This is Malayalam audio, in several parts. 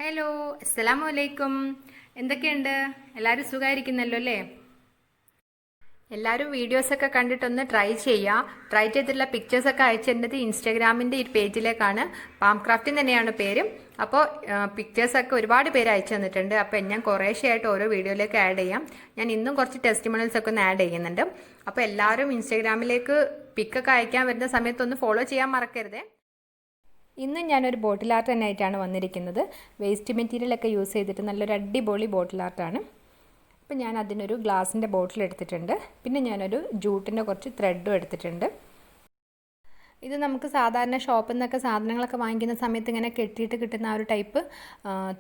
ഹലോ, അസ്സലാമു അലൈക്കും. എന്തൊക്കെയുണ്ട്? എല്ലാവരും സുഖമായിരിക്കുന്നല്ലോ അല്ലേ? എല്ലാവരും വീഡിയോസൊക്കെ കണ്ടിട്ടൊന്ന് ട്രൈ ചെയ്യുക. ട്രൈ ചെയ്തിട്ടുള്ള പിക്ചേഴ്സൊക്കെ അയച്ചിരുന്നത് ഇൻസ്റ്റാഗ്രാമിൻ്റെ ഈ പേജിലേക്കാണ്. പാംക്രാഫ്റ്റിൽ തന്നെയാണ് പേര്. അപ്പോൾ പിക്ചേഴ്സൊക്കെ ഒരുപാട് പേര് അയച്ചു തന്നിട്ടുണ്ട്. അപ്പോൾ ഞാൻ കുറേശ്ശെയായിട്ട് ഓരോ വീഡിയോയിലേക്ക് ആഡ് ചെയ്യാം. ഞാൻ ഇന്നും കുറച്ച് ടെസ്റ്റിമോണിയൽസൊക്കെ ഒന്ന് ആഡ് ചെയ്യുന്നുണ്ട്. അപ്പോൾ എല്ലാവരും ഇൻസ്റ്റാഗ്രാമിലേക്ക് പിക്കൊക്കെ അയക്കാൻ വരുന്ന സമയത്തൊന്ന് ഫോളോ ചെയ്യാൻ മറക്കരുതേ. ഇന്ന് ഞാനൊരു ബോട്ടിൽ ആർട്ട് തന്നെ ആയിട്ടാണ് വന്നിരിക്കുന്നത്. വേസ്റ്റ് മെറ്റീരിയലൊക്കെ യൂസ് ചെയ്തിട്ട് നല്ലൊരു അടിപൊളി ബോട്ടിൽ ആർട്ടാണ്. അപ്പോൾ ഞാൻ അതിനൊരു ഗ്ലാസിൻ്റെ ബോട്ടിൽ എടുത്തിട്ടുണ്ട്. പിന്നെ ഞാനൊരു ജൂട്ടിൻ്റെ കുറച്ച് ത്രെഡും എടുത്തിട്ടുണ്ട്. ഇത് നമുക്ക് സാധാരണ ഷോപ്പിൽ നിന്നൊക്കെ സാധനങ്ങളൊക്കെ വാങ്ങിക്കുന്ന സമയത്ത് ഇങ്ങനെ കെട്ടിയിട്ട് കിട്ടുന്ന ആ ഒരു ടൈപ്പ്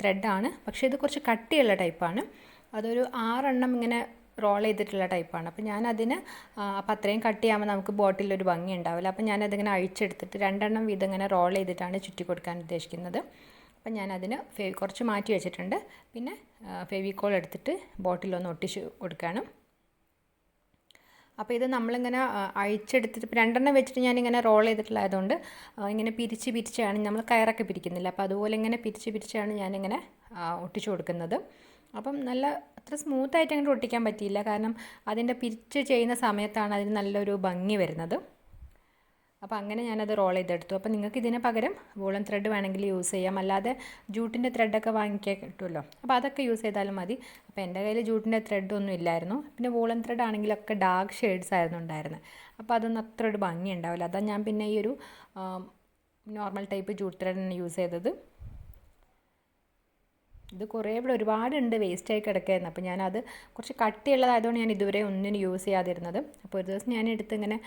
ത്രെഡാണ്. പക്ഷേ ഇത് കുറച്ച് കട്ടിയുള്ള ടൈപ്പാണ്. അതൊരു 6 ഇങ്ങനെ റോൾ ചെയ്തിട്ടുള്ള ടൈപ്പാണ്. അപ്പോൾ ഞാനതിന് അപ്പോൾ അത്രയും കട്ട് ചെയ്യുമ്പോൾ നമുക്ക് ബോട്ടിലൊരു ഭംഗി ഉണ്ടാവില്ല. അപ്പോൾ ഞാനതിങ്ങനെ അഴിച്ചെടുത്തിട്ട് 2 വീതം ഇങ്ങനെ റോൾ ചെയ്തിട്ടാണ് ചുറ്റി കൊടുക്കാൻ ഉദ്ദേശിക്കുന്നത്. അപ്പം ഞാനതിന് കുറച്ച് മാറ്റി വെച്ചിട്ടുണ്ട്. പിന്നെ ഫെവിക്കോൾ എടുത്തിട്ട് ബോട്ടിലൊന്ന് ഒട്ടിച്ച് കൊടുക്കുകയാണ്. അപ്പോൾ ഇത് നമ്മളിങ്ങനെ അഴിച്ചെടുത്തിട്ട് 2 വെച്ചിട്ട് ഞാനിങ്ങനെ റോൾ ചെയ്തിട്ടുള്ളതുകൊണ്ട് ഇങ്ങനെ പിരിച്ചാണ് നമ്മൾ കയറൊക്കെ പിരിക്കുന്നില്ല. അപ്പോൾ അതുപോലെ ഇങ്ങനെ പിരിച്ചാണ് ഞാനിങ്ങനെ ഒട്ടിച്ചു കൊടുക്കുന്നത്. അപ്പം നല്ല അത്ര സ്മൂത്തായിട്ട് അങ്ങോട്ട് ഒട്ടിക്കാൻ പറ്റിയില്ല. കാരണം അതിൻ്റെ പിരിച്ച് ചെയ്യുന്ന സമയത്താണ് അതിന് നല്ലൊരു ഭംഗി വരുന്നത്. അപ്പോൾ അങ്ങനെ ഞാനത് റോൾ ചെയ്തെടുത്തു. അപ്പോൾ നിങ്ങൾക്ക് ഇതിന് പകരം വൂളൻ ത്രെഡ് വേണമെങ്കിൽ യൂസ് ചെയ്യാം. അല്ലാതെ ജൂട്ടിൻ്റെ ത്രെഡൊക്കെ വാങ്ങിക്കാൻ കിട്ടുമല്ലോ, അപ്പോൾ അതൊക്കെ യൂസ് ചെയ്താലും മതി. അപ്പോൾ എൻ്റെ കയ്യിൽ ജൂട്ടിൻ്റെ ത്രെഡൊന്നും ഇല്ലായിരുന്നു. പിന്നെ വൂളൻ ത്രെഡ് ആണെങ്കിലൊക്കെ ഡാർക്ക് ഷെയ്ഡ്സ് ആയിരുന്നു ഉണ്ടായിരുന്നത്. അപ്പോൾ അതൊന്നും അത്ര ഒരു ഭംഗി ഉണ്ടാവില്ല. അതാണ് ഞാൻ പിന്നെ ഈ ഒരു നോർമൽ ടൈപ്പ് ജൂട്ട് ത്രെഡ് തന്നെ യൂസ് ചെയ്തത്. ഇത് കുറേ ഇവിടെ ഒരുപാടുണ്ട് വേസ്റ്റായി കിടക്കുകയായിരുന്നു. അപ്പോൾ ഞാനത് കുറച്ച് കട്ടിയുള്ളതായതുകൊണ്ട് ഞാൻ ഇതുവരെ ഒന്നിനും യൂസ് ചെയ്യാതിരുന്നത്. അപ്പോൾ ഒരു ദിവസം ഞാൻ എടുത്ത് ഇങ്ങനെ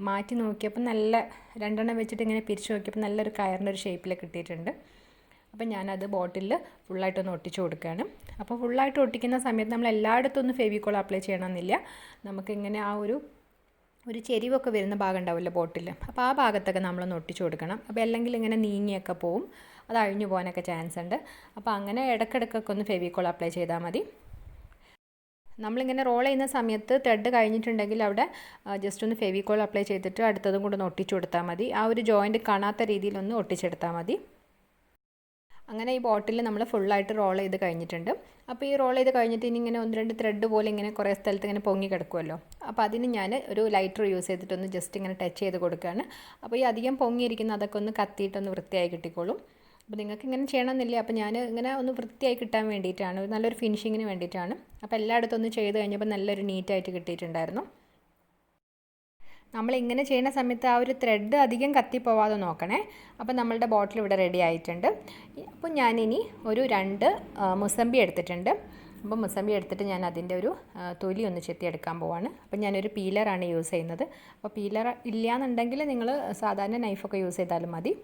മാറ്റി നോക്കിയപ്പോൾ നല്ല 2 വെച്ചിട്ട് ഇങ്ങനെ പിരിച്ച് നോക്കിയപ്പോൾ നല്ലൊരു കയറിൻ്റെ ഒരു ഷേപ്പിൽ കിട്ടിയിട്ടുണ്ട്. അപ്പോൾ ഞാനത് ബോട്ടിലിൽ ഫുള്ളായിട്ടൊന്ന് ഒട്ടിച്ച് കൊടുക്കുകയാണ്. അപ്പോൾ ഫുള്ളായിട്ട് ഒട്ടിക്കുന്ന സമയത്ത് നമ്മൾ എല്ലായിടത്തും ഒന്ന് ഫെവിക്കോൾ അപ്ലൈ ചെയ്യണമെന്നില്ല. നമുക്കിങ്ങനെ ആ ഒരു ചെരിവൊക്കെ വരുന്ന ഭാഗം ഉണ്ടാവില്ല ബോട്ടിൽ, അപ്പോൾ ആ ഭാഗത്തൊക്കെ നമ്മളൊന്ന് ഒട്ടിച്ച് കൊടുക്കണം. അപ്പോൾ അല്ലെങ്കിൽ ഇങ്ങനെ നീങ്ങിയൊക്കെ പോവും, അത് അഴിഞ്ഞു പോകാനൊക്കെ ചാൻസ് ഉണ്ട്. അപ്പോൾ അങ്ങനെ ഇടയ്ക്കിടയ്ക്കൊക്കെ ഒന്ന് ഫെവിക്കോൾ അപ്ലൈ ചെയ്താൽ മതി. നമ്മളിങ്ങനെ റോൾ ചെയ്യുന്ന സമയത്ത് ത്രെഡ് കഴിഞ്ഞിട്ടുണ്ടെങ്കിൽ അവിടെ ജസ്റ്റ് ഒന്ന് ഫെവിക്കോൾ അപ്ലൈ ചെയ്തിട്ട് അടുത്തതും കൂടെ ഒന്ന് ഒട്ടിച്ചു കൊടുത്താൽ മതി. ആ ഒരു ജോയിൻറ്റ് കാണാത്ത രീതിയിലൊന്ന് ഒട്ടിച്ചെടുത്താൽ മതി. അങ്ങനെ ഈ ബോട്ടിൽ നമ്മൾ ഫുള്ളായിട്ട് റോൾ ചെയ്ത് കഴിഞ്ഞിട്ടുണ്ട്. അപ്പോൾ ഈ റോൾ ചെയ്ത് കഴിഞ്ഞിട്ട് ഇനി ഇങ്ങനെ 1-2 ത്രെഡ് പോലെ ഇങ്ങനെ കുറേ സ്ഥലത്ത് ഇങ്ങനെ പൊങ്ങി കിടക്കുമല്ലോ. അപ്പോൾ അതിന് ഞാൻ ഒരു ലൈറ്റർ യൂസ് ചെയ്തിട്ടൊന്ന് ജസ്റ്റ് ഇങ്ങനെ ടച്ച് ചെയ്ത് കൊടുക്കുകയാണ്. അപ്പോൾ ഈ അധികം പൊങ്ങിയിരിക്കുന്ന അതൊക്കെ ഒന്ന് കത്തിയിട്ടൊന്ന് വൃത്തിയായി കിട്ടിക്കോളും. അപ്പോൾ നിങ്ങൾക്ക് ഇങ്ങനെ ചെയ്യണമെന്നില്ല. അപ്പോൾ ഞാൻ ഇങ്ങനെ ഒന്ന് വൃത്തിയായി കിട്ടാൻ വേണ്ടിയിട്ടാണ്, നല്ലൊരു ഫിനിഷിങ്ങിന് വേണ്ടിയിട്ടാണ്. അപ്പോൾ എല്ലായിടത്തും ഒന്ന് ചെയ്ത് കഴിഞ്ഞപ്പോൾ നല്ലൊരു നീറ്റായിട്ട് കിട്ടിയിട്ടുണ്ടായിരുന്നു. നമ്മളിങ്ങനെ ചെയ്യുന്ന സമയത്ത് ആ ഒരു ത്രെഡ് അധികം കത്തിപ്പോവാതെ നോക്കണേ. അപ്പോൾ നമ്മളുടെ ബോട്ടിൽ ഇവിടെ റെഡി ആയിട്ടുണ്ട്. അപ്പോൾ ഞാനിനി ഒരു 2 മുസമ്പി എടുത്തിട്ടുണ്ട്. അപ്പോൾ മുസമ്പി എടുത്തിട്ട് ഞാൻ അതിൻ്റെ ഒരു തൊലി ഒന്ന് ചെത്തിയെടുക്കാൻ പോവാണ്. അപ്പോൾ ഞാനൊരു പീലറാണ് യൂസ് ചെയ്യുന്നത്. അപ്പോൾ പീലർ ഇല്ലയെന്നുണ്ടെങ്കിൽ നിങ്ങൾ സാധാരണ നൈഫൊക്കെ യൂസ് ചെയ്താലും മതി.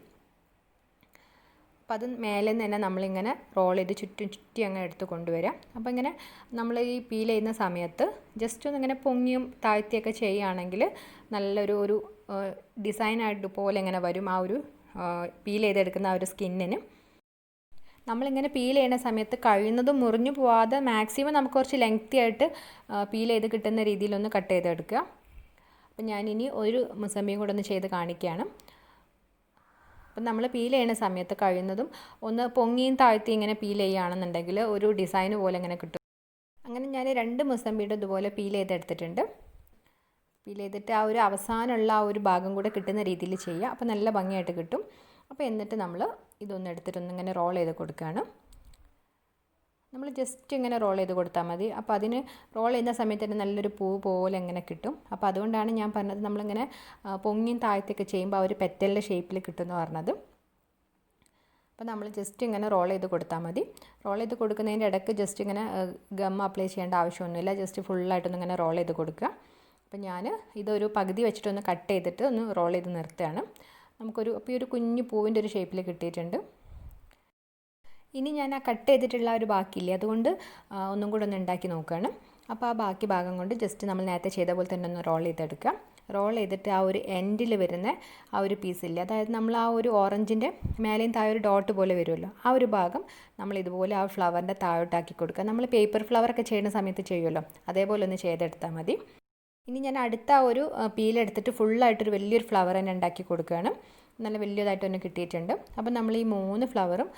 അപ്പോൾ അത് മേലെ നിന്ന് തന്നെ നമ്മളിങ്ങനെ റോൾ ചെയ്ത് ചുറ്റി അങ്ങ് എടുത്ത് കൊണ്ടുവരാം. അപ്പോൾ ഇങ്ങനെ നമ്മൾ ഈ പീൽ ചെയ്യുന്ന സമയത്ത് ജസ്റ്റ് ഒന്ന് ഇങ്ങനെ പൊങ്ങിയും താഴ്ത്തിയൊക്കെ ചെയ്യുകയാണെങ്കിൽ നല്ലൊരു ഡിസൈനായിട്ട് പോലെ ഇങ്ങനെ വരും. ആ ഒരു പീൽ ചെയ്തെടുക്കുന്ന ആ ഒരു സ്കിന്നിന് നമ്മളിങ്ങനെ പീൽ ചെയ്യുന്ന സമയത്ത് കഴിയുന്നതും മുറിഞ്ഞു പോവാതെ മാക്സിമം നമുക്ക് കുറച്ച് ലെങ്തി ആയിട്ട് പീൽ ചെയ്ത് കിട്ടുന്ന രീതിയിലൊന്ന് കട്ട് ചെയ്തെടുക്കുക. അപ്പോൾ ഞാനിനി ഒരു മുസമ്പിയും കൂടെ ഒന്ന് ചെയ്ത് കാണിക്കുകയാണ്. അപ്പം നമ്മൾ പീൽ ചെയ്യുന്ന സമയത്ത് കഴിയുന്നതും ഒന്ന് പൊങ്ങിയും താഴ്ത്തി ഇങ്ങനെ പീൽ ചെയ്യുകയാണെന്നുണ്ടെങ്കിൽ ഒരു ഡിസൈൻ പോലെ ഇങ്ങനെ കിട്ടും. അങ്ങനെ ഞാൻ 2 മുസമ്പിയുടെ ഇതുപോലെ പീൽ ചെയ്തെടുത്തിട്ടുണ്ട്. പീൽ ചെയ്തിട്ട് ആ ഒരു അവസാനമുള്ള ആ ഒരു ഭാഗം കൂടെ കിട്ടുന്ന രീതിയിൽ ചെയ്യുക. അപ്പോൾ നല്ല ഭംഗിയായിട്ട് കിട്ടും. അപ്പോൾ എന്നിട്ട് നമ്മൾ ഇതൊന്ന് എടുത്തിട്ടൊന്നിങ്ങനെ റോൾ ചെയ്ത് കൊടുക്കുകയാണ്. നമ്മൾ ജസ്റ്റ് ഇങ്ങനെ റോൾ ചെയ്ത് കൊടുത്താൽ മതി. അപ്പോൾ അതിന് റോൾ ചെയ്യുന്ന സമയത്ത് തന്നെ നല്ലൊരു പൂ പോലെ ഇങ്ങനെ കിട്ടും. അപ്പോൾ അതുകൊണ്ടാണ് ഞാൻ പറഞ്ഞത് നമ്മളിങ്ങനെ പൊങ്ങിയും താഴ്ത്തിയൊക്കെ ചെയ്യുമ്പോൾ ആ ഒരു പെറ്റലിൻ്റെ ഷേപ്പിൽ കിട്ടുമെന്ന് പറഞ്ഞത്. അപ്പോൾ നമ്മൾ ജസ്റ്റ് ഇങ്ങനെ റോൾ ചെയ്ത് കൊടുത്താൽ മതി. റോൾ ചെയ്ത് കൊടുക്കുന്നതിൻ്റെ ഇടയ്ക്ക് ജസ്റ്റ് ഇങ്ങനെ ഗം അപ്ലൈ ചെയ്യേണ്ട ആവശ്യമൊന്നുമില്ല. ജസ്റ്റ് ഫുള്ളായിട്ടൊന്ന് ഇങ്ങനെ റോൾ ചെയ്ത് കൊടുക്കുക. അപ്പോൾ ഞാൻ ഇതൊരു പകുതി വെച്ചിട്ടൊന്ന് കട്ട് ചെയ്തിട്ട് ഒന്ന് റോൾ ചെയ്ത് നിർത്തുകയാണ്. അപ്പോൾ ഈ ഒരു കുഞ്ഞു പൂവിൻ്റെ ഒരു ഷേപ്പിൽ കിട്ടിയിട്ടുണ്ട്. ഇനി ഞാൻ ആ കട്ട് ചെയ്തിട്ടുള്ള ഒരു ബാക്കിയില്ലേ, അതുകൊണ്ട് ഒന്നും കൂടെ ഒന്ന് ഉണ്ടാക്കി നോക്കുകയാണ്. അപ്പോൾ ആ ബാക്കി ഭാഗം കൊണ്ട് ജസ്റ്റ് നമ്മൾ നേരത്തെ ചെയ്ത പോലെ തന്നെ ഒന്ന് റോൾ ചെയ്തെടുക്കുക. റോൾ ചെയ്തിട്ട് ആ ഒരു എൻഡിൽ വരുന്ന ആ ഒരു പീസില്ലേ, അതായത് നമ്മൾ ആ ഒരു ഓറഞ്ചിൻ്റെ മേലെയും താഴെ ഒരു ഡോട്ട് പോലെ വരുമല്ലോ, ആ ഒരു ഭാഗം നമ്മൾ ഇതുപോലെ ആ ഫ്ലവറിൻ്റെ താഴോട്ടാക്കി കൊടുക്കുക. നമ്മൾ പേപ്പർ ഫ്ലവറൊക്കെ ചെയ്യുന്ന സമയത്ത് ചെയ്യുമല്ലോ, അതേപോലെ ഒന്ന് ചെയ്തെടുത്താൽ മതി. ഇനി ഞാൻ അടുത്ത ഒരു പീലെടുത്തിട്ട് ഫുള്ളായിട്ടൊരു വലിയൊരു ഫ്ലവർ തന്നെ ഉണ്ടാക്കി കൊടുക്കുകയാണ്. നല്ല വലിയതായിട്ട് തന്നെ കിട്ടിയിട്ടുണ്ട്. അപ്പോൾ നമ്മൾ ഈ 3 ഫ്ലവറും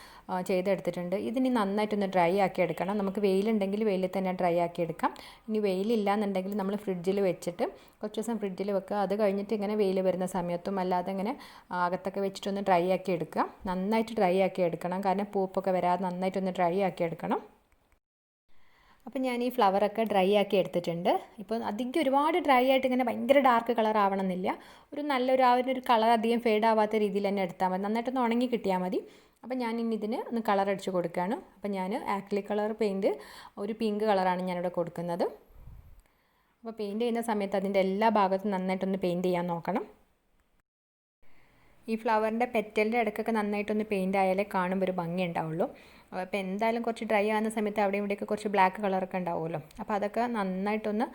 ചെയ്തെടുത്തിട്ടുണ്ട്. ഇതിനി നന്നായിട്ടൊന്ന് ഡ്രൈ ആക്കി എടുക്കണം. നമുക്ക് വെയിലുണ്ടെങ്കിൽ വെയിലിൽ തന്നെ ഡ്രൈ ആക്കി എടുക്കാം. ഇനി വെയിലില്ല എന്നുണ്ടെങ്കിൽ നമ്മൾ ഫ്രിഡ്ജിൽ വെച്ചിട്ട് കുറച്ച് ദിവസം ഫ്രിഡ്ജിൽ വെക്കുക. അത് കഴിഞ്ഞിട്ട് ഇങ്ങനെ വെയിൽ വരുന്ന സമയത്തും അല്ലാതെ ഇങ്ങനെ അകത്തൊക്കെ വെച്ചിട്ടൊന്ന് ഡ്രൈ ആക്കി എടുക്കുക. നന്നായിട്ട് ഡ്രൈ ആക്കി എടുക്കണം, കാരണം പൂപ്പൊക്കെ വരാതെ നന്നായിട്ടൊന്ന് ഡ്രൈ ആക്കി എടുക്കണം. അപ്പോൾ ഞാൻ ഈ ഫ്ലവറൊക്കെ ഡ്രൈ ആക്കി എടുത്തിട്ടുണ്ട്. ഇപ്പോൾ അധികം ഒരുപാട് ഡ്രൈ ആയിട്ട് ഇങ്ങനെ ഭയങ്കര ഡാർക്ക് കളർ ആവണമെന്നില്ല. ഒരു നല്ലൊരു ആ ഒരു കളർ അധികം ഫെയ്ഡ് ആവാത്ത രീതിയിൽ തന്നെ എടുത്താൽ മതി. നന്നായിട്ടൊന്ന് ഉണങ്ങി കിട്ടിയാൽ മതി. അപ്പോൾ ഞാൻ ഇനി ഇതിന് ഒന്ന് കളർ അടിച്ച് കൊടുക്കുകയാണ്. അപ്പോൾ ഞാൻ ആക്രിലിക് കളർ പെയിൻറ്റ് ഒരു പിങ്ക് കളറാണ് ഞാനിവിടെ കൊടുക്കുന്നത്. അപ്പോൾ പെയിൻറ്റ് ചെയ്യുന്ന സമയത്ത് അതിൻ്റെ എല്ലാ ഭാഗത്തും നന്നായിട്ടൊന്ന് പെയിൻറ്റ് ചെയ്യാൻ നോക്കണം. ഈ ഫ്ലവറിൻ്റെ പെറ്റലിൻ്റെ ഇടയ്ക്കൊക്കെ നന്നായിട്ടൊന്ന് പെയിൻ്റ് ആയാലേ കാണുമ്പോൾ ഒരു ഭംഗി ഉണ്ടാവുള്ളൂ. അപ്പോൾ എന്തായാലും കുറച്ച് ഡ്രൈ ആകുന്ന സമയത്ത് അവിടെ ഇവിടെയൊക്കെ കുറച്ച് ബ്ലാക്ക് കളറൊക്കെ ഉണ്ടാവുമല്ലോ. അപ്പോൾ അതൊക്കെ നന്നായിട്ടൊന്ന്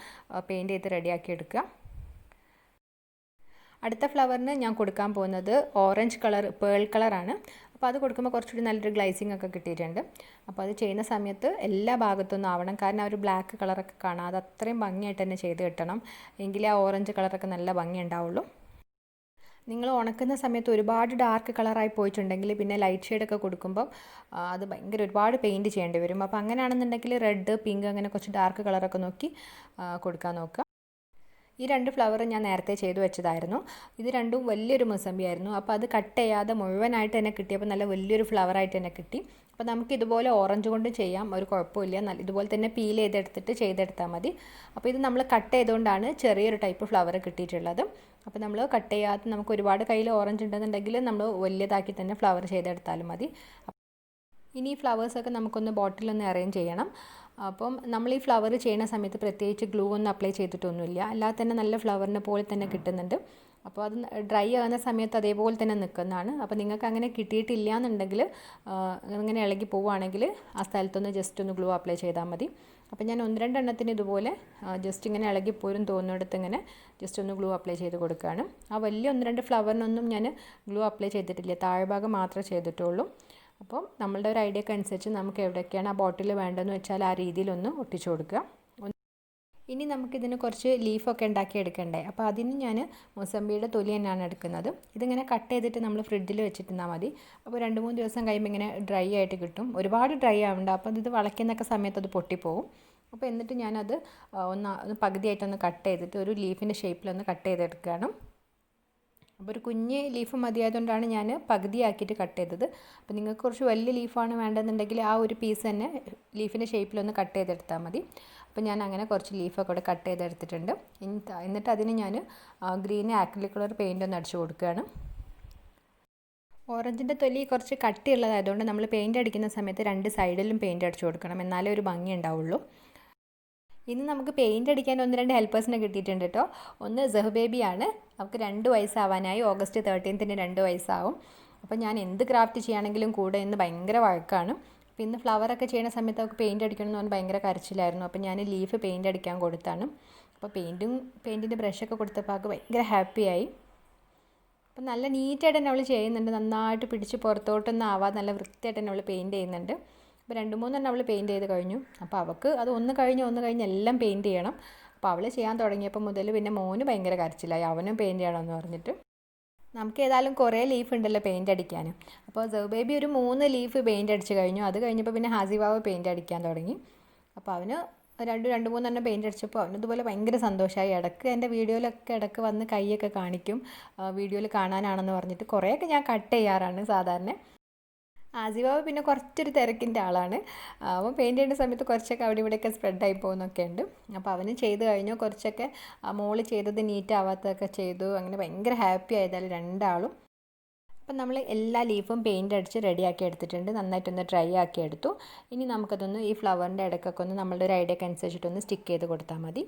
പെയിൻറ്റ് ചെയ്ത് റെഡിയാക്കി എടുക്കുക. അടുത്ത ഫ്ലവറിന് ഞാൻ കൊടുക്കാൻ പോകുന്നത് ഓറഞ്ച് കളർ പേൾ കളറാണ്. അപ്പോൾ അത് കൊടുക്കുമ്പോൾ കുറച്ചുകൂടി നല്ലൊരു ഗ്ലൈസിങ് ഒക്കെ കിട്ടിയിട്ടുണ്ട്. അപ്പോൾ അത് ചെയ്യുന്ന സമയത്ത് എല്ലാ ഭാഗത്തൊന്നും ആവണം, കാരണം ആ ഒരു ബ്ലാക്ക് കളറൊക്കെ കാണാം. അത് അത്രയും ഭംഗിയായിട്ട് തന്നെ ചെയ്ത് കിട്ടണം, എങ്കിലേ ആ ഓറഞ്ച് കളറൊക്കെ നല്ല ഭംഗി ഉണ്ടാവുള്ളൂ. നിങ്ങൾ ഉണക്കുന്ന സമയത്ത് ഒരുപാട് ഡാർക്ക് കളറായി പോയിട്ടുണ്ടെങ്കിൽ പിന്നെ ലൈറ്റ് ഷെയ്ഡൊക്കെ കൊടുക്കുമ്പോൾ അത് ഭയങ്കര ഒരുപാട് പെയിൻറ്റ് ചെയ്യേണ്ടി വരും. അപ്പോൾ അങ്ങനെയാണെന്നുണ്ടെങ്കിൽ റെഡ്, പിങ്ക് അങ്ങനെ കുറച്ച് ഡാർക്ക് കളറൊക്കെ നോക്കി കൊടുക്കാൻ നോക്കുക. ഈ 2 ഫ്ലവർ ഞാൻ നേരത്തെ ചെയ്തു വെച്ചതായിരുന്നു. ഇത് രണ്ടും വലിയൊരു മുസമ്പിയായിരുന്നു. അപ്പോൾ അത് കട്ട് ചെയ്യാതെ മുഴുവനായിട്ട് തന്നെ കിട്ടിയപ്പോൾ നല്ല വലിയൊരു ഫ്ലവറായിട്ട് തന്നെ കിട്ടി. അപ്പോൾ നമുക്ക് ഇതുപോലെ ഓറഞ്ച് കൊണ്ട് ചെയ്യാം, ഒരു കുഴപ്പമില്ല. ഇതുപോലെ തന്നെ പീൽ ചെയ്തെടുത്താൽ മതി. അപ്പോൾ ഇത് നമ്മൾ കട്ട് ചെയ്തുകൊണ്ടാണ് ചെറിയൊരു ടൈപ്പ് ഫ്ലവർ കിട്ടിയിട്ടുള്ളത്. അപ്പോൾ നമ്മൾ കട്ട് ചെയ്യാത്ത നമുക്ക് ഒരുപാട് കയ്യിൽ ഓറഞ്ച് ഉണ്ടെന്നുണ്ടെങ്കിൽ നമ്മൾ വലിയതാക്കി തന്നെ ഫ്ലവർ ചെയ്തെടുത്താലും മതി. ഇനി ഈ ഫ്ലവേഴ്സൊക്കെ നമുക്കൊന്ന് ബോട്ടിലൊന്ന് അറേഞ്ച് ചെയ്യണം. അപ്പം നമ്മൾ ഈ ഫ്ലവർ ചെയ്യുന്ന സമയത്ത് പ്രത്യേകിച്ച് ഗ്ലൂ ഒന്നും അപ്ലൈ ചെയ്തിട്ടൊന്നുമില്ല, അല്ലാതെ തന്നെ നല്ല ഫ്ലവറിനെ പോലെ തന്നെ കിട്ടുന്നുണ്ട്. അപ്പോൾ അത് ഡ്രൈ ആകുന്ന സമയത്ത് അതേപോലെ തന്നെ നിൽക്കുന്നതാണ്. അപ്പോൾ നിങ്ങൾക്ക് അങ്ങനെ കിട്ടിയിട്ടില്ല എന്നുണ്ടെങ്കിൽ അങ്ങനെ ഇളകി പോവുകയാണെങ്കിൽ ആ സ്ഥലത്തൊന്ന് ജസ്റ്റ് ഒന്ന് ഗ്ലൂ അപ്ലൈ ചെയ്താൽ മതി. അപ്പോൾ ഞാൻ 1-2 എണ്ണത്തിന് ഇതുപോലെ ജസ്റ്റ് ഇങ്ങനെ ഇളകിപ്പോരും തോന്നുന്നിടത്ത് ഇങ്ങനെ ജസ്റ്റ് ഒന്ന് ഗ്ലൂ അപ്ലൈ ചെയ്ത് കൊടുക്കുകയാണ്. ആ വലിയ 1-2 ഫ്ലവറിനൊന്നും ഞാൻ ഗ്ലൂ അപ്ലൈ ചെയ്തിട്ടില്ല, താഴ്ഭാഗം മാത്രമേ ചെയ്തിട്ടുള്ളൂ. അപ്പോൾ നമ്മളുടെ ഒരു ഐഡിയക്ക് അനുസരിച്ച് നമുക്ക് എവിടെയൊക്കെയാണ് ആ ബോട്ടിൽ വേണ്ടതെന്ന് വെച്ചാൽ ആ രീതിയിലൊന്ന് ഒട്ടിച്ചു കൊടുക്കുക. ഇനി നമുക്കിതിന് കുറച്ച് ലീഫൊക്കെ ഉണ്ടാക്കിയെടുക്കണ്ടേ. അപ്പോൾ അതിന് ഞാൻ മുസമ്പിയുടെ തൊലി തന്നെയാണ് എടുക്കുന്നത്. ഇതിങ്ങനെ കട്ട് ചെയ്തിട്ട് നമ്മൾ ഫ്രിഡ്ജിൽ വെച്ചിട്ടുന്നാൽ മതി. അപ്പോൾ 2-3 ദിവസം കഴിയുമ്പോൾ ഇങ്ങനെ ഡ്രൈ ആയിട്ട് കിട്ടും. ഒരുപാട് ഡ്രൈ ആവണ്ട, അപ്പോൾ ഇത് വളയ്ക്കുന്നൊക്കെ സമയത്ത് അത് പൊട്ടിപ്പോവും. അപ്പോൾ എന്നിട്ട് ഞാനത് ഒന്ന് പകുതിയായിട്ടൊന്ന് കട്ട് ചെയ്തിട്ട് ഒരു ലീഫിൻ്റെ ഷേപ്പിലൊന്ന് കട്ട് ചെയ്തെടുക്കുകയാണ്. അപ്പോൾ ഒരു കുഞ്ഞ് ലീഫ് മതിയായതുകൊണ്ടാണ് ഞാൻ പകുതിയാക്കിയിട്ട് കട്ട് ചെയ്തത്. അപ്പോൾ നിങ്ങൾക്ക് കുറച്ച് വലിയ ലീഫാണ് വേണ്ടതെന്നുണ്ടെങ്കിൽ ആ ഒരു പീസ് തന്നെ ലീഫിൻ്റെ ഷേപ്പിലൊന്ന് കട്ട് ചെയ്തെടുത്താൽ മതി. അപ്പോൾ ഞാൻ അങ്ങനെ കുറച്ച് ലീഫൊക്കെ കൂടെ കട്ട് ചെയ്തെടുത്തിട്ടുണ്ട്. എന്നിട്ട് അതിന് ഞാൻ ഗ്രീൻ ആക്രിലിക് കളർ പെയിൻ്റ് ഒന്ന് അടിച്ചു കൊടുക്കുകയാണ്. ഓറഞ്ചിൻ്റെ തൊലി കുറച്ച് കട്ടിയുള്ളതായതുകൊണ്ട് നമ്മൾ പെയിൻ്റ് അടിക്കുന്ന സമയത്ത് 2 സൈഡിലും പെയിൻ്റ് അടിച്ചു കൊടുക്കണം, എന്നാലേ ഒരു ഭംഗി ഉണ്ടാവുള്ളൂ. ഇന്ന് നമുക്ക് പെയിൻ്റ് അടിക്കാൻ 1-2 ഹെൽപ്പേഴ്സിനെ കിട്ടിയിട്ടുണ്ട് കേട്ടോ. ഒന്ന് ബേബിയാണ്, അവൾക്ക് 2 വയസ്സാവാനായി. ഓഗസ്റ്റ് 13-ന് 2 വയസ്സാവും. അപ്പോൾ ഞാൻ എന്ത് ക്രാഫ്റ്റ് ചെയ്യുകയാണെങ്കിലും കൂടെ ഇന്ന് ഭയങ്കര വഴക്കാണ്. അപ്പോൾ ഇന്ന് ഫ്ലവറൊക്കെ ചെയ്യുന്ന സമയത്ത് അവൾക്ക് പെയിൻ്റ് അടിക്കണം എന്ന് പറഞ്ഞാൽ ഭയങ്കര കരച്ചിലായിരുന്നു. അപ്പോൾ ഞാൻ ലീഫ് പെയിൻ്റ് അടിക്കാൻ കൊടുത്താണ്. അപ്പോൾ പെയിൻറ്റിൻ്റെ ബ്രഷൊക്കെ കൊടുത്തപ്പോൾ അവൾക്ക് ഭയങ്കര ഹാപ്പിയായി. അപ്പോൾ നല്ല നീറ്റായിട്ട് തന്നെ അവൾ ചെയ്യുന്നുണ്ട്, നന്നായിട്ട് പിടിച്ച് പുറത്തോട്ടൊന്നും ആവാതെ നല്ല വൃത്തിയായിട്ട് തന്നെ അവൾ പെയിൻറ്റ് ചെയ്യുന്നുണ്ട്. അപ്പോൾ 2-3 എണ്ണം അവൾ പെയിൻറ്റ് ചെയ്ത് കഴിഞ്ഞു. അപ്പോൾ അവൾക്ക് അത് ഒന്ന് കഴിഞ്ഞ് എല്ലാം പെയിൻറ്റ് ചെയ്യണം. അപ്പോൾ അവൾ ചെയ്യാൻ തുടങ്ങിയപ്പോൾ മുതൽ പിന്നെ മോന് ഭയങ്കര കരച്ചിലായി, അവനും പെയിൻറ്റ് ചെയ്യണമെന്ന് പറഞ്ഞിട്ട്. നമുക്ക് ഏതായാലും കുറേ ലീഫ് ഉണ്ടല്ലോ പെയിൻറ്റ് അടിക്കാൻ. അപ്പോൾ ബേബി ഒരു 3 ലീഫ് പെയിൻറ്റ് അടിച്ച് കഴിഞ്ഞു. അത് കഴിഞ്ഞപ്പോൾ പിന്നെ ഹാസിബാവ് പെയിൻറ്റ് അടിക്കാൻ തുടങ്ങി. അപ്പോൾ അവന് 2-3 എണ്ണം പെയിൻറ്റ് അടിച്ചപ്പോൾ അവനിതുപോലെ ഭയങ്കര സന്തോഷമായി. എൻ്റെ വീഡിയോയിലൊക്കെ വന്ന് കൈയൊക്കെ കാണിക്കും, വീഡിയോയിൽ കാണാനാണെന്ന് പറഞ്ഞിട്ട്. കുറേയൊക്കെ ഞാൻ കട്ട് ചെയ്യാറാണ് സാധാരണ. ആസിബാബ് പിന്നെ കുറച്ചൊരു തിരക്കിൻ്റെ ആളാണ്. അവൻ പെയിൻറ്റ് ചെയ്യുന്ന സമയത്ത് കുറച്ചൊക്കെ അവിടെ ഇവിടെയൊക്കെ സ്പ്രെഡായി പോകുന്നൊക്കെ ഉണ്ട്. അപ്പോൾ അവന് ചെയ്ത് കഴിഞ്ഞു. കുറച്ചൊക്കെ മോള് ചെയ്തത് നീറ്റാവാത്തതൊക്കെ ചെയ്തു. അങ്ങനെ ഭയങ്കര ഹാപ്പി ആയതായാലും 2 ആളും. അപ്പം നമ്മൾ എല്ലാ ലീഫും പെയിൻറ്റ് അടിച്ച് റെഡിയാക്കി എടുത്തിട്ടുണ്ട്, നന്നായിട്ടൊന്ന് ഡ്രൈ ആക്കി എടുത്തു. ഇനി നമുക്കതൊന്ന് ഈ ഫ്ലവറിൻ്റെ ഇടയ്ക്കൊക്കെ ഒന്ന് നമ്മളുടെ ഒരു ഐഡിയക്ക് അനുസരിച്ചിട്ടൊന്ന് സ്റ്റിക്ക് ചെയ്ത് കൊടുത്താൽ മതി.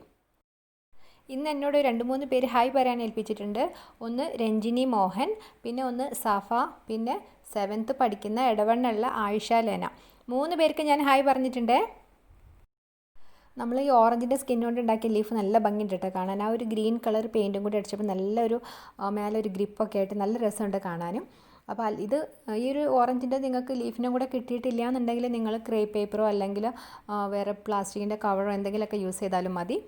ഇന്ന് എന്നോട് 2-3 പേര് ഹായ് പറയാൻ ഏൽപ്പിച്ചിട്ടുണ്ട്. ഒന്ന് രഞ്ജിനി മോഹൻ, പിന്നെ ഒന്ന് സഫ, പിന്നെ 7th പഠിക്കുന്ന ഇടവണ്ണുള്ള ആയിഷ ലേന. 3 പേർക്ക് ഞാൻ ഹായ് പറഞ്ഞിട്ടുണ്ട്. നമ്മൾ ഈ ഓറഞ്ചിൻ്റെ സ്കിൻ കൊണ്ട് ഉണ്ടാക്കിയ ലീഫ് നല്ല ഭംഗിയുണ്ട് കേട്ടോ കാണാൻ. ആ ഒരു ഗ്രീൻ കളർ പെയിൻറ്റും കൂടി അടിച്ചപ്പോൾ നല്ലൊരു മേലൊരു ഗ്രിപ്പൊക്കെ ആയിട്ട് നല്ല രസമുണ്ട് കാണാനും. അപ്പോൾ ഈ ഒരു ഓറഞ്ചിൻ്റെ നിങ്ങൾക്ക് ലീഫിനും കൂടെ കിട്ടിയിട്ടില്ല എന്നുണ്ടെങ്കിൽ നിങ്ങൾ ക്രേപ്പ് പേപ്പറോ അല്ലെങ്കിൽ വേറെ പ്ലാസ്റ്റിക്കിൻ്റെ കവറോ എന്തെങ്കിലുമൊക്കെ യൂസ് ചെയ്താലും മതി.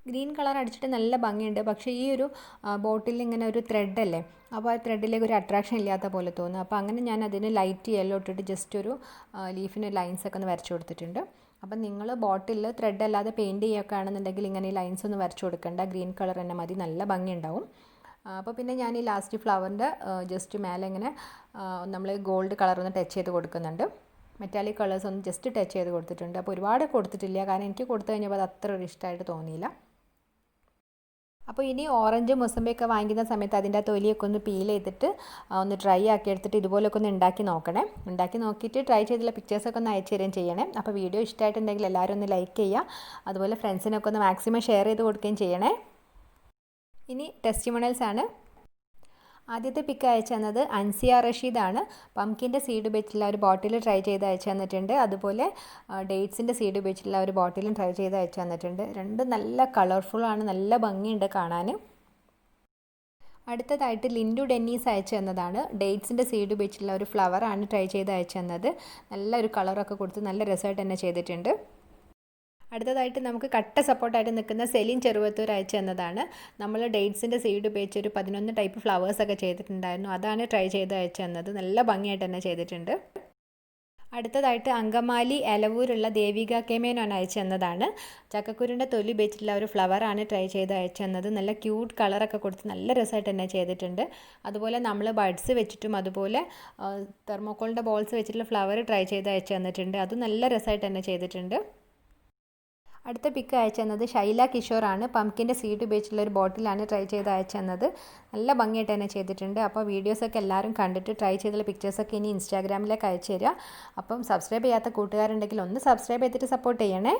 ഗ്രീൻ കളർ അടിച്ചിട്ട് നല്ല ഭംഗിയുണ്ട്. പക്ഷേ ഈ ഒരു ബോട്ടിൽ ഇങ്ങനെ ഒരു ത്രെഡ് അല്ലേ, അപ്പോൾ ആ ത്രെഡിലേക്ക് ഒരു അട്രാക്ഷൻ ഇല്ലാത്ത പോലെ തോന്നും. അപ്പോൾ അങ്ങനെ ഞാൻ അതിന് ലൈറ്റ് യെല്ലോ ഇട്ടിട്ട് ജസ്റ്റ് ഒരു ലീഫിന് ലൈൻസൊക്കെ ഒന്ന് വരച്ച് കൊടുത്തിട്ടുണ്ട്. അപ്പം നിങ്ങൾ ബോട്ടിൽ ത്രെഡ് അല്ലാതെ പെയിൻറ്റ് ചെയ്യുകയൊക്കെ ആണെന്നുണ്ടെങ്കിൽ ഇങ്ങനെ ഈ ലൈൻസ് ഒന്നും വരച്ച് കൊടുക്കണ്ട, ഗ്രീൻ കളർ തന്നെ മതി, നല്ല ഭംഗിയുണ്ടാവും. അപ്പോൾ പിന്നെ ഞാൻ ഈ ലാസ്റ്റ് ഫ്ലവറിൻ്റെ ജസ്റ്റ് മേലെ ഇങ്ങനെ നമ്മൾ ഗോൾഡ് കളർ ഒന്ന് ടച്ച് ചെയ്ത് കൊടുക്കുന്നുണ്ട്. മെറ്റാലിക് കളേഴ്സ് ഒന്ന് ജസ്റ്റ് ടച്ച് ചെയ്ത് കൊടുത്തിട്ടുണ്ട്. അപ്പോൾ ഒരുപാട് കൊടുത്തിട്ടില്ല, കാരണം എനിക്ക് കൊടുത്തു കഴിഞ്ഞപ്പോൾ അത് അത്ര ഒരു ഇഷ്ടമായിട്ട് തോന്നിയില്ല. അപ്പോൾ ഇനി ഓറഞ്ച് മുസമ്പിയൊക്കെ വാങ്ങിക്കുന്ന സമയത്ത് അതിൻ്റെ തൊലിയൊക്കെ ഒന്ന് പീൽ ചെയ്തിട്ട് ഒന്ന് ഡ്രൈ ആക്കി എടുത്തിട്ട് ഇതുപോലൊക്കെ ഒന്ന് ഉണ്ടാക്കി നോക്കണേ. ഉണ്ടാക്കി നോക്കിയിട്ട് ട്രൈ ചെയ്തുള്ള പിക്ചേഴ്സൊക്കെ ഒന്ന് അയച്ചു തരുകയും ചെയ്യണേ. അപ്പോൾ വീഡിയോ ഇഷ്ടമായിട്ടുണ്ടെങ്കിൽ എല്ലാവരും ഒന്ന് ലൈക്ക് ചെയ്യുക, അതുപോലെ ഫ്രണ്ട്സിനൊക്കെ ഒന്ന് മാക്സിമം ഷെയർ ചെയ്ത് കൊടുക്കുകയും ചെയ്യണേ. ഇനി ടെസ്റ്റിമോണിയൽസ് ആണ്. ആദ്യത്തെ പിക്ക് അയച്ചു തന്നത് അൻസിയ റഷീദാണ്. പംകിൻ്റെ സീഡ് ഉപയോഗിച്ചുള്ള ഒരു ബോട്ടിൽ ട്രൈ ചെയ്ത് അയച്ചു തന്നിട്ടുണ്ട്. അതുപോലെ ഡേറ്റ്സിൻ്റെ സീഡ് ഉപയോഗിച്ചുള്ള ഒരു ബോട്ടിലും ട്രൈ ചെയ്ത് അയച്ചു തന്നിട്ടുണ്ട്. രണ്ടും നല്ല കളർഫുള്ളാണ്, നല്ല ഭംഗിയുണ്ട് കാണാൻ. അടുത്തതായിട്ട് ലിൻഡു ഡെന്നീസ് അയച്ചു തന്നതാണ്. ഡേറ്റ്സിൻ്റെ സീഡ് ഉപയോഗിച്ചുള്ള ഒരു ഫ്ലവറാണ് ട്രൈ ചെയ്ത് അയച്ചു തന്നത്. നല്ലൊരു കളറൊക്കെ കൊടുത്ത് നല്ല രസമായിട്ട് തന്നെ ചെയ്തിട്ടുണ്ട്. അടുത്തതായിട്ട് നമുക്ക് കട്ട സപ്പോർട്ടായിട്ട് നിൽക്കുന്ന സെലിൻ ചെറുവത്തൂർ അയച്ചു തന്നതാണ്. നമ്മൾ ഡേറ്റ്സിൻ്റെ സീഡ് ഉപയോഗിച്ച് ഒരു 11 ടൈപ്പ് ഫ്ലവേഴ്സൊക്കെ ചെയ്തിട്ടുണ്ടായിരുന്നു. അതാണ് ട്രൈ ചെയ്ത് അയച്ചു തന്നത്. നല്ല ഭംഗിയായിട്ട് തന്നെ ചെയ്തിട്ടുണ്ട്. അടുത്തതായിട്ട് അങ്കമാലി എലവൂരുള്ള ദേവിക കെ മേനോൻ അയച്ചു തന്നതാണ്. ചക്കക്കുരുൻ്റെ തൊലി ഉപയോഗിച്ചിട്ടുള്ള ഒരു ഫ്ലവറാണ് ട്രൈ ചെയ്ത് അയച്ചു തന്നത്. നല്ല ക്യൂട്ട് കളറൊക്കെ കൊടുത്ത് നല്ല രസമായിട്ട് തന്നെ ചെയ്തിട്ടുണ്ട്. അതുപോലെ നമ്മൾ ബഡ്സ് വെച്ചിട്ടും അതുപോലെ തെർമോക്കോളിൻ്റെ ബോൾസ് വെച്ചിട്ടുള്ള ഫ്ലവർ ട്രൈ ചെയ്ത് അയച്ചു തന്നിട്ടുണ്ട്. അത് നല്ല രസമായിട്ട് തന്നെ ചെയ്തിട്ടുണ്ട്. അടുത്ത പിക്ക് അയച്ചു തന്നത് ഷൈല കിഷോറാണ്. പംകിൻ്റെ സീഡ് ഉപയോഗിച്ചുള്ള ഒരു ബോട്ടിലാണ് ട്രൈ ചെയ്ത് അയച്ചു തന്നത്. നല്ല ഭംഗിയായിട്ട് തന്നെ ചെയ്തിട്ടുണ്ട്. അപ്പോൾ വീഡിയോസൊക്കെ എല്ലാവരും കണ്ടിട്ട് ട്രൈ ചെയ്തുള്ള പിക്ചേഴ്സൊക്കെ ഇനി ഇൻസ്റ്റാഗ്രാമിലേക്ക് അയച്ചു തരിക. അപ്പം സബ്സ്ക്രൈബ് ചെയ്യാത്ത കൂട്ടുകാരുണ്ടെങ്കിൽ ഒന്ന് സബ്സ്ക്രൈബ് ചെയ്തിട്ട് സപ്പോർട്ട് ചെയ്യണേ.